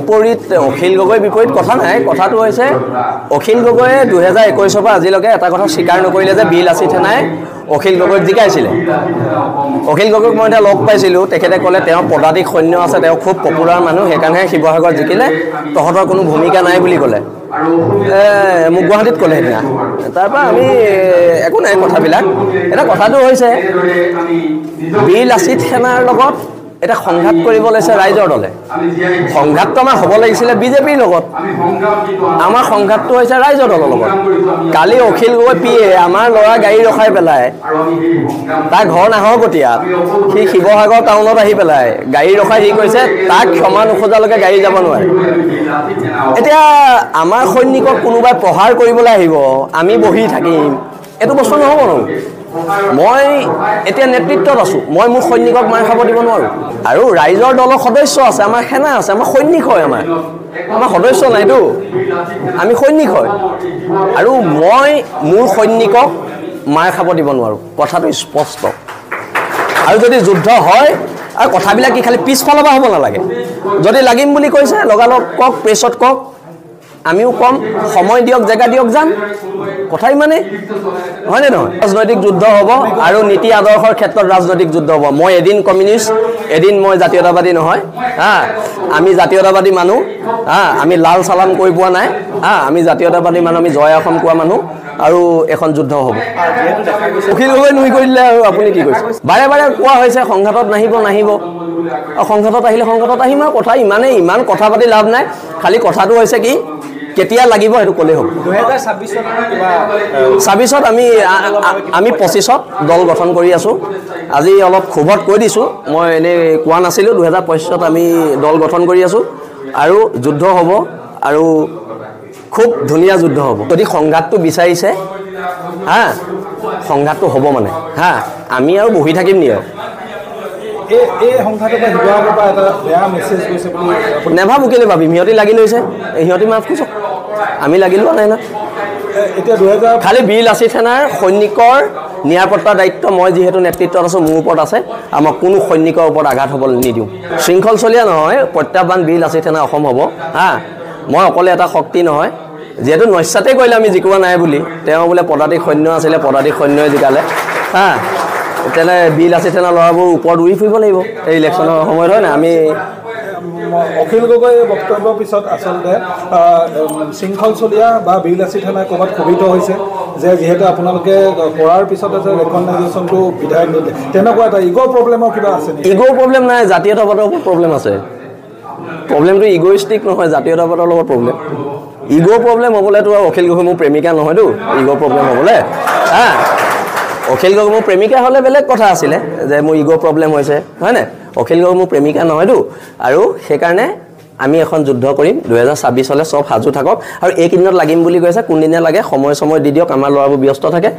বিপৰীত অখিল গগৈ বিপৰীত কথা নাই কথাটো হৈছে অখিল গগৈয়ে 2021 পৰা আজিলৈকে এটা কথা স্বীকাৰ নকৰিলে যে বি লাচিত সেনাই অখিল গগৈক জিকাইছিলে অখিল গগৈক মই এটা লগ পাইছিলোঁ তেখেতে ক'লে তেওঁ পদাতিক সৈন্য আছে তেওঁ খুব পপুলাৰ মানুহ সেইকাৰণে শিৱসাগৰ জিকিলে তহঁতৰ কোনো ভূমিকা নাই বুলি ক'লে মোক গুৱাহাটীত ক'লে সেইদিনা তাৰপৰা আমি একো নাই কথাবিলাক এটা কথাটো হৈছে বি লাচিত সেনাৰ লগত এটা সংঘাত কৰিব লৈছে ৰাইজৰ দলে সংঘাতটো আমাৰ হ'ব লাগিছিলে বিজেপিৰ লগত আমাৰ সংঘাতটো হৈছে ৰাইজৰ দলৰ লগত কালি অখিল গগৈ পিয়ে আমাৰ ল'ৰা গাড়ী ৰখাই পেলাই তাৰ ঘৰ নাহৰকটীয়াত সি শিৱসাগৰ টাউনত আহি পেলাই গাড়ী ৰখাই সি কৈছে তাক ক্ষমা নোখোজালৈকে গাড়ী যাব নোৱাৰে এতিয়া আমাৰ সৈনিকক কোনোবাই প্ৰহাৰ কৰিবলৈ আহিব আমি বহি থাকিম এইটো বস্তু নহ'ব ন মই এতিয়া নেতৃত্বত আছোঁ মই মোৰ সৈনিকক মাৰ খাব দিব নোৱাৰোঁ আৰু ৰাইজৰ দলৰ সদস্য আছে আমাৰ সেনা আছে আমাৰ সৈনিক হয় আমাৰ সদস্য নাইতো আমি সৈনিক হয় আৰু মই মোৰ সৈনিকক মাৰ খাব দিব নোৱাৰোঁ কথাটো স্পষ্ট আৰু যদি যুদ্ধ হয় আৰু কথাবিলাক কি খালি পিছফালৰ পৰা হ'ব নালাগে যদি লাগিম বুলি কৈছে লগালগ কওক প্ৰেছত কওক আমিও কম সময় দিয়ক জেগা দিয়ক যাম কথা ইমানে হয়নে নহয় ৰাজনৈতিক যুদ্ধ হ'ব আৰু নীতি আদৰ্শৰ ক্ষেত্ৰত ৰাজনৈতিক যুদ্ধ হ'ব মই এদিন কমিউনিষ্ট এদিন মই জাতীয়তাবাদী নহয় আমি জাতীয়তাবাদী মানুহ আমি লাল চালাম কৰি পোৱা নাই আমি জাতীয়তাবাদী মানুহ আমি জয় অসম কোৱা মানুহ আৰু এখন যুদ্ধ হ'ব অখিল গগৈ নুই কৰি দিলে আৰু আপুনি কি কৈছে বাৰে বাৰে কোৱা হৈছে সংঘাতত নাহিব সংঘাতত আহিলে সংঘাতত আহিম আৰু কথা ইমান কথা পাতি লাভ নাই খালি কথাটো হৈছে কি কেতিয়া লাগিব সেইটো ক'লেই হ'ব 2026ত আমি 25ত দল গঠন কৰি আছোঁ আজি অলপ ক্ষোভত কৈ দিছোঁ মই এনেই কোৱা নাছিলোঁ 2025ত আমি দল গঠন কৰি আছোঁ আৰু যুদ্ধ হ'ব আৰু খুব ধুনীয়া যুদ্ধ হ'ব যদি সংঘাতটো বিচাৰিছে সংঘাতটো হ'ব মানে আমি আৰু বহি থাকিম নি আৰু নেভাবো কেলে ভাবিম সিহঁতি লাগি লৈছে সিহঁতি মাফ খুচক আমি লাগি লোৱা নাই না এতিয়া খালি বি লাচিত সেনাৰ সৈনিকৰ নিৰাপত্তাৰ দায়িত্ব মই যিহেতু নেতৃত্বত আছোঁ মোৰ ওপৰত আছে আমাৰ কোনো সৈনিকৰ ওপৰত আঘাত হ'বলৈ নিদিওঁ শৃংখল চলীয়া নহয় প্ৰত্যাহ্বান বি লাচিত সেনা অসম হ'ব মই অকলে এটা শক্তি নহয় যিহেতু নস্যাতে কৰিলে আমি জিকোৱা নাই বুলি তেওঁ বোলে পদাতিক সৈন্য আছিলে পদাতিক সৈন্যই জিকালে তেনে বি লাচিত সেনা ল'ৰাবোৰ ওপৰত উৰি ফুৰিব লাগিব এই ইলেকশ্যনৰ সময়ত হয় না আমি অখিল গগৈ বক্তব্যৰ পিছত আচলতে শৃংখল চলীয়া বা বি লাচিত সেনাই ক'ৰবাত ক্ষোভিত হৈছে যে যিহেতু আপোনালোকে কৰাৰ পিছতে যে ৰেকগনাইজেশ্যনটো বিধায়ক নিলে তেনেকুৱা এটা ইগ'ৰ প্ৰব্লেমৰ কিবা আছে নেকি ইগ'ৰ প্ৰব্লেম নাই জাতীয়তাবাদৰ প্ৰব্লেম আছে প্ৰব্লেমটো ইগ'ইষ্টিক নহয় জাতীয়তাবাদৰ লগত প্ৰব্লেম ইগ'ৰ প্ৰব্লেম হ'বলৈতো আৰু অখিল গগৈ মোৰ প্ৰেমিকা নহয়তো ইগ'ৰ প্ৰব্লেম হ'বলৈ অখিল গগৈ মোৰ প্ৰেমিকা হ'লে বেলেগ কথা আছিলে যে মোৰ ইগ'ৰ প্ৰব্লেম হৈছে হয়নে অখিল গগৈ মোৰ প্ৰেমিকা নহয়তো আৰু সেইকাৰণে আমি এখন যুদ্ধ কৰিম 2026 চব সাজু থাকক আৰু এইকেইদিনত লাগিম বুলি কৈছে কোনদিনা লাগে সময় দি দিয়ক আমাৰ ল'ৰাবোৰ ব্যস্ত থাকে